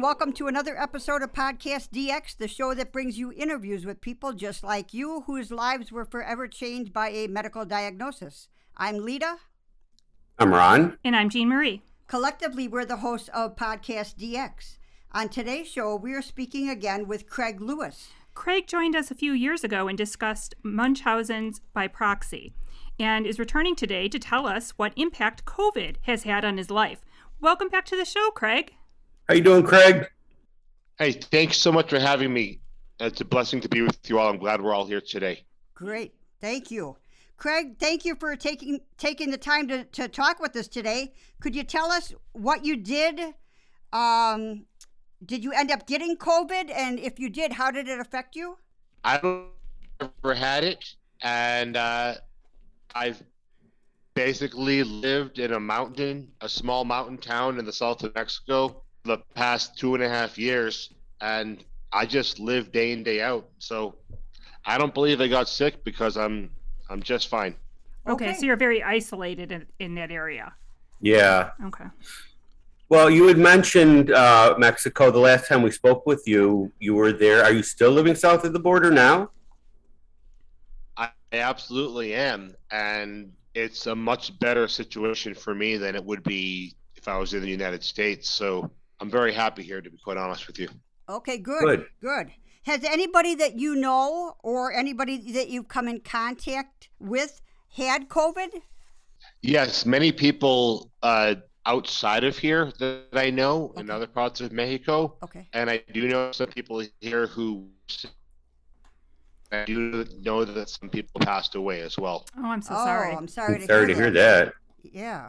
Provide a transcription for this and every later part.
welcome to another episode of PodcastDX, the show that brings you interviews with people just like you whose lives were forever changed by a medical diagnosis. I'm Lita. I'm Ron. And I'm Jean Marie. Collectively, we're the hosts of PodcastDX. On today's show, we are speaking again with Craig Lewis. Craig joined us a few years ago and discussed Munchausen's by Proxy, and is returning today to tell us what impact COVID has had on his life. Welcome back to the show, Craig. How you doing, Craig? Hey, thanks so much for having me. It's a blessing to be with you all. I'm glad we're all here today. Great. Thank you. Craig, thank you for taking the time to talk with us today. Could you tell us what you did? Did you end up getting COVID? And if you did, how did it affect you? I don't ever had it. And I've basically lived in a small mountain town in the south of Mexico the past 2.5 years, and I just live day in, day out. So I don't believe I got sick because I'm just fine. Okay, so you're very isolated in that area. Yeah. Okay. Well, you had mentioned Mexico the last time we spoke with you. You were there. Are you still living south of the border now? I absolutely am, and it's a much better situation for me than it would be if I was in the United States. So I'm very happy here, to be quite honest with you. Okay, good. Has anybody that you know or anybody that you've come in contact with had COVID? Yes, many people outside of here that I know in other parts of Mexico. Okay. And I do know some people here I do know that some people passed away as well. Oh, I'm so sorry. I'm sorry to hear that. Yeah.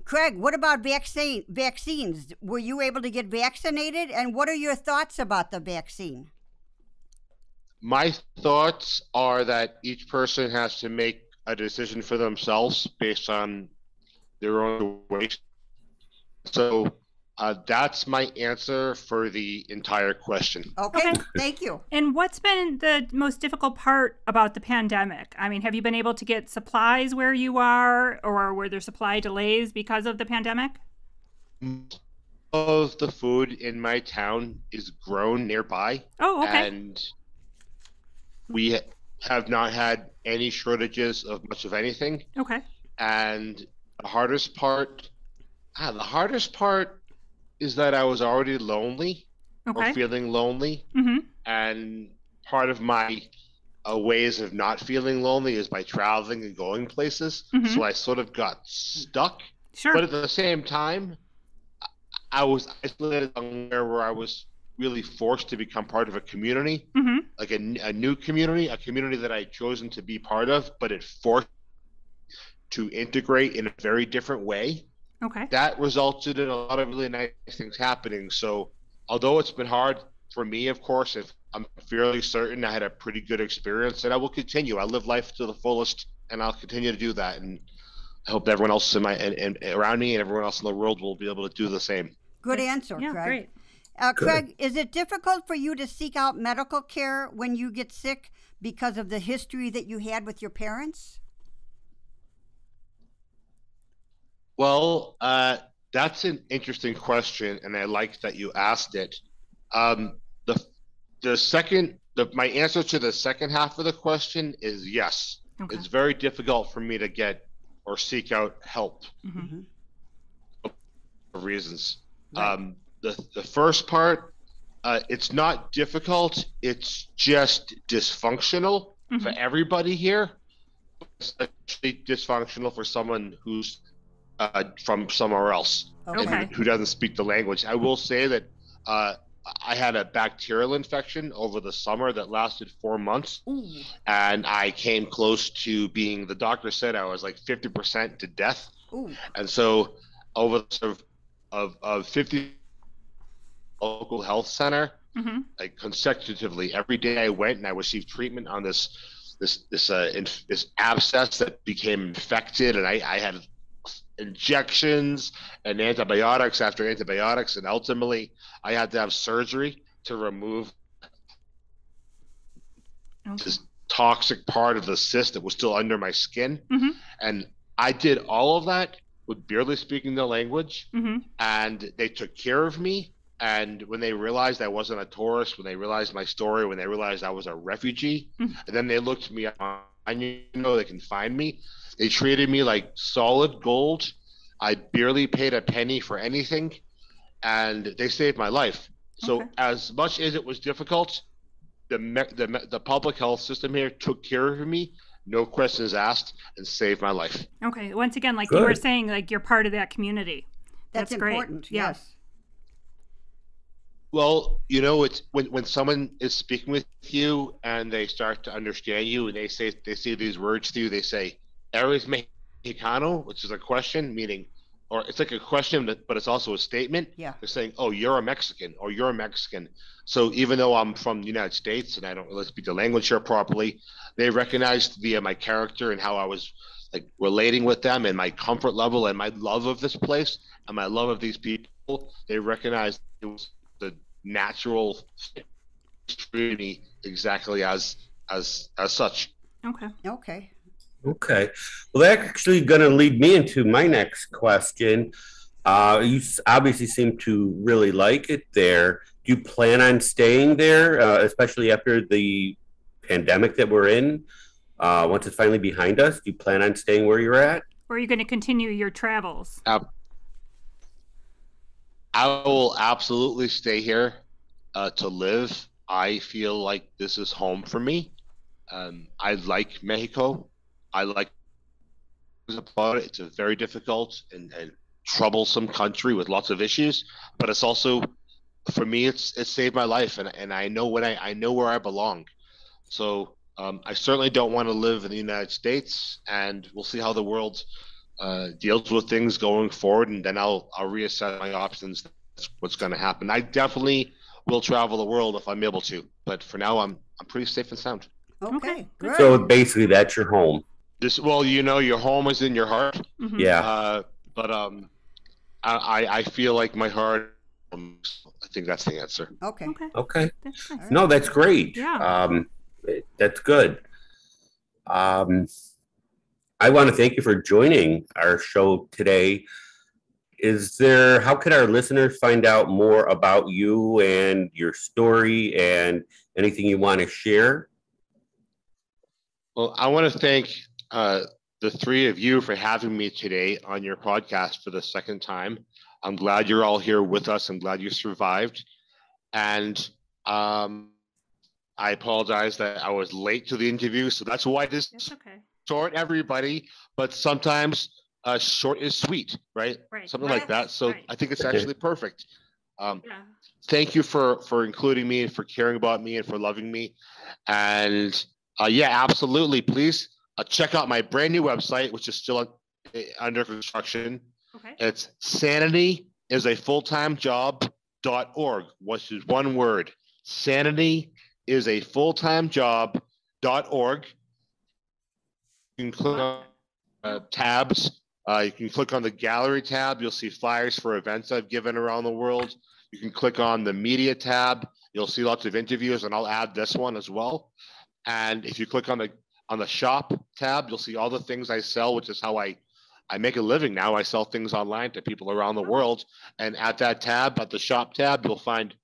Craig, what about vaccines? Were you able to get vaccinated? And what are your thoughts about the vaccine? My thoughts are that each person has to make a decision for themselves based on their own ways. So that's my answer for the entire question. Okay, thank you. And what's been the most difficult part about the pandemic? I mean, have you been able to get supplies where you are, or were there supply delays because of the pandemic? Most of the food in my town is grown nearby. Oh, okay. And we have not had any shortages of much of anything. Okay. And the hardest part is that I was already lonely or feeling lonely. Mm-hmm. And part of my ways of not feeling lonely is by traveling and going places. Mm-hmm. So I sort of got stuck. Sure. But at the same time, I was isolated somewhere where I was really forced to become part of a community, like a new community, a community that I had chosen to be part of, but it forced to integrate in a very different way. Okay. That resulted in a lot of really nice things happening. So although it's been hard for me, of course, I'm fairly certain I had a pretty good experience, and I will continue. I live life to the fullest, and I'll continue to do that. And I hope everyone else and around me and everyone else in the world will be able to do the same. Good answer, yeah, Craig. Great. Craig, is it difficult for you to seek out medical care when you get sick because of the history that you had with your parents? Well, that's an interesting question, and I like that you asked it. My answer to the second half of the question is yes. Okay. It's very difficult for me to get or seek out help for reasons. Right. The first part, it's not difficult. It's just dysfunctional for everybody here. It's actually dysfunctional for someone who's from somewhere else and who doesn't speak the language. I will say that I had a bacterial infection over the summer that lasted 4 months. Ooh. And I came close to being, the doctor said I was like 50% to death. Ooh. And so over the sort of 50 local health center, like consecutively every day I went and I received treatment on this abscess that became infected, and I had injections and antibiotics after antibiotics, and ultimately I had to have surgery to remove this toxic part of the cyst that was still under my skin. And I did all of that with barely speaking the language, and they took care of me, And when they realized I wasn't a tourist, when they realized my story, when they realized I was a refugee, and then they looked me up, they can find me. They treated me like solid gold. I barely paid a penny for anything, and they saved my life. So as much as it was difficult, the public health system here took care of me, no questions asked, and saved my life. Okay. Once again, like Good. you were saying, like you're part of that community. That's important. Great. Yes. Well, it's when someone is speaking with you and they start to understand you and they say these words to you, they say, "Eres Mexicano," which is a question, meaning, or it's like a question, but it's also a statement. Yeah. They're saying, "Oh, you're a Mexican," or "You're a Mexican." So even though I'm from the United States and I don't really speak the language here properly, they recognized via my character and how I was like relating with them and my comfort level and my love of this place and my love of these people. They recognized it was the natural treating exactly as such. Okay. Okay. Well, that's actually going to lead me into my next question. You obviously seem to really like it there. Do you plan on staying there, especially after the pandemic that we're in? Once it's finally behind us, do you plan on staying where you're at? Or are you going to continue your travels? I will absolutely stay here to live. I feel like this is home for me. I like Mexico. I like about it. It's a very difficult and troublesome country with lots of issues, but it's also, for me, it's saved my life, and I know I know where I belong. So I certainly don't want to live in the United States, and we'll see how the world deals with things going forward, and then I'll reassess my options. That's what's going to happen. I definitely will travel the world if I'm able to, but for now I'm pretty safe and sound. Okay. Good. So basically, that's your home. Your home is in your heart. Mm-hmm. Yeah. But I feel like my heart. I think that's the answer. Okay. Okay. That's nice. No, that's great. Yeah. That's good. I want to thank you for joining our show today. How can our listeners find out more about you and your story and anything you want to share? Well, I want to thank the three of you for having me today on your podcast for the second time. I'm glad you're all here with us. I'm glad you survived. And I apologize that I was late to the interview. So that's why this is short, everybody. But sometimes short is sweet, right? Something like that. So I think it's actually perfect. Thank you for including me and for caring about me and for loving me. And absolutely. Please check out my brand new website, which is still under construction. It's sanityisafulltimejob.org, which is one word. Sanityisafulltimejob.org. You can click on tabs. You can click on the gallery tab. You'll see flyers for events I've given around the world. You can click on the media tab. You'll see lots of interviews, and I'll add this one as well. And if you click on the shop tab, you'll see all the things I sell, which is how I make a living now. I sell things online to people around the world. And at that tab, at the shop tab, you'll find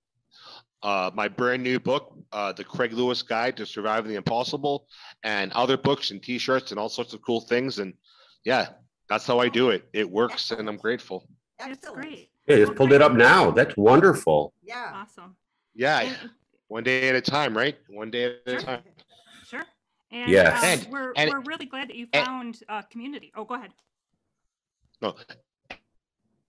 my brand new book, The Craig Lewis Guide to Surviving the Impossible, and other books and T-shirts and all sorts of cool things. And that's how I do it. It works, and I'm grateful. That's great. Yeah, just pulled it up now. That's wonderful. Yeah. Awesome. Yeah. One day at a time, right? One day at a time. Sure. And yes. We're really glad that you found a community. Oh, go ahead. No.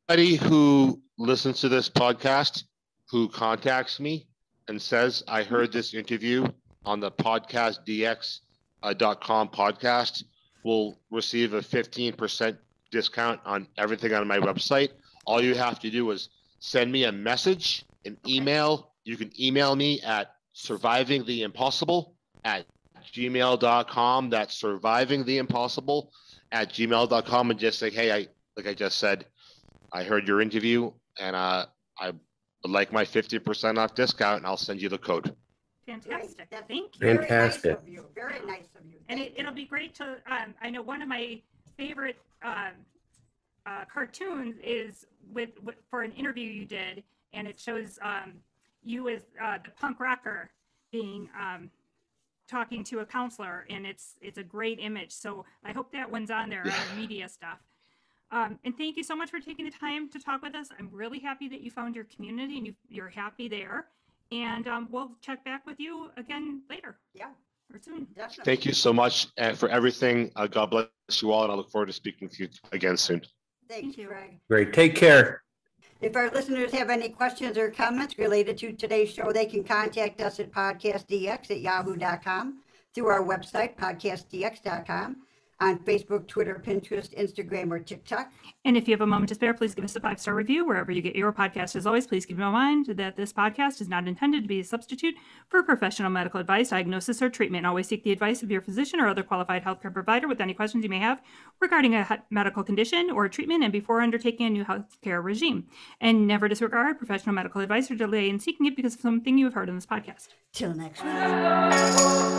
Anybody who listens to this podcast, who contacts me and says, I heard this interview on the PodcastDX.com podcast, will receive a 15% discount on everything on my website. All you have to do is send me a message, an email. You can email me at survivingtheimpossible@gmail.com. That's survivingtheimpossible@gmail.com, and just say, hey, like I just said, I heard your interview, and I would like my 50% off discount, and I'll send you the code. Fantastic. Thank you. Fantastic. Very nice of you. And it'll be great to, I know one of my favorite cartoons is for an interview you did, and it shows you as the punk rocker being talking to a counselor, and it's a great image. So I hope that one's on there, on the media stuff. And thank you so much for taking the time to talk with us. I'm really happy that you found your community and you're happy there. And we'll check back with you again later. Yeah. Or soon. Definitely. Thank you so much for everything. God bless you all, and I look forward to speaking with you again soon. Thank you, Greg. Great. Take care. If our listeners have any questions or comments related to today's show, they can contact us at podcastdx@yahoo.com, through our website, podcastdx.com, on Facebook, Twitter, Pinterest, Instagram, or TikTok. And if you have a moment to spare, please give us a 5-star review wherever you get your podcast. As always, please keep in mind that this podcast is not intended to be a substitute for professional medical advice, diagnosis, or treatment. Always seek the advice of your physician or other qualified healthcare provider with any questions you may have regarding a medical condition or treatment and before undertaking a new healthcare regime. And never disregard professional medical advice or delay in seeking it because of something you have heard on this podcast. Till next week.